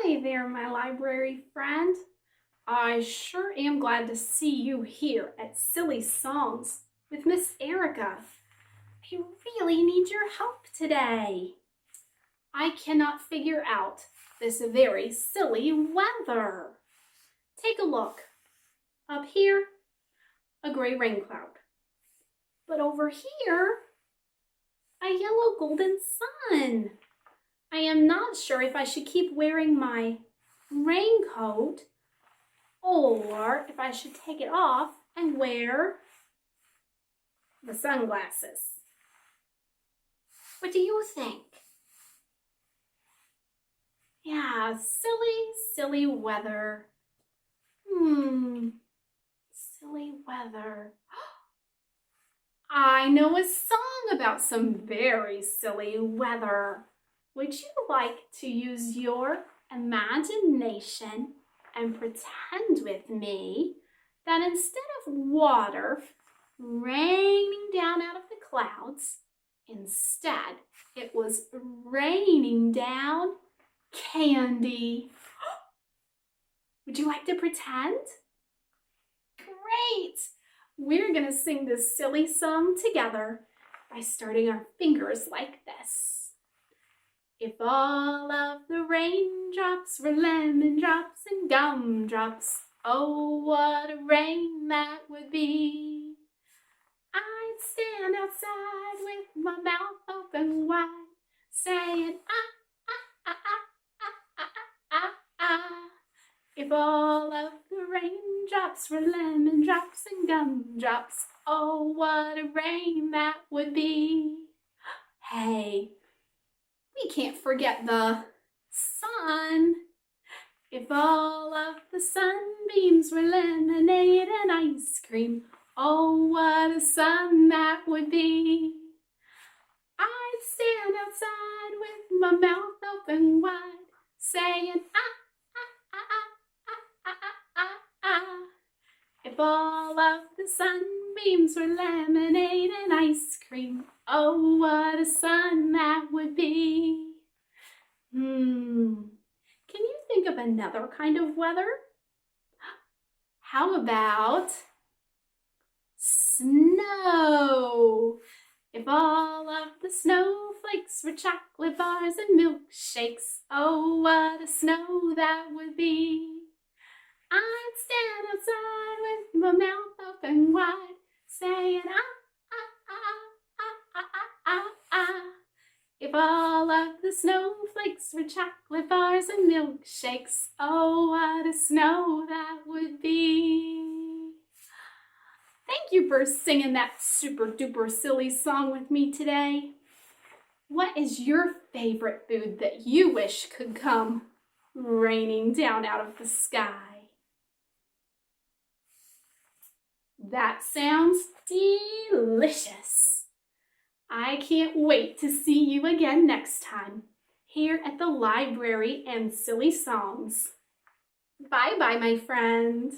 Hi there, my library friend. I sure am glad to see you here at Silly Songs with Miss Erica. I really need your help today. I cannot figure out this very silly weather. Take a look. Up here, a gray rain cloud. But over here, a yellow golden sun. I am not sure if I should keep wearing my raincoat or if I should take it off and wear the sunglasses. What do you think? Yeah, silly weather. Silly weather. I know a song about some very silly weather. Would you like to use your imagination and pretend with me that instead of water raining down out of the clouds, instead it was raining down candy? Would you like to pretend? Great! We're going to sing this silly song together by starting our fingers like this. If all of the raindrops were lemon drops and gumdrops, oh, what a rain that would be. I'd stand outside with my mouth open wide, saying, ah, ah, ah, ah, ah, ah, ah, ah. If all of the raindrops were lemon drops and gumdrops, oh, what a rain that would be. Hey, we can't forget the sun. If all of the sunbeams were lemonade and ice cream, oh, what a sun that would be. I'd stand outside with my mouth open wide, saying, ah, ah, ah, ah, ah, ah, ah, ah. If all of the sunbeams were lemonade and ice cream, oh, what a sun that would be. Can you think of another kind of weather? How about snow? If all of the snowflakes were chocolate bars and milkshakes, oh, what a snow that would be. I'd stand outside with my mouth open wide, saying, ah, ah, ah, ah, ah, ah, ah, ah. If all of the snowflakes were chocolate bars and milkshakes, oh, what a snow that would be. Thank you for singing that super duper silly song with me today. What is your favorite food that you wish could come raining down out of the sky? That sounds delicious. I can't wait to see you again next time here at the library and Silly Songs. Bye-bye, my friend.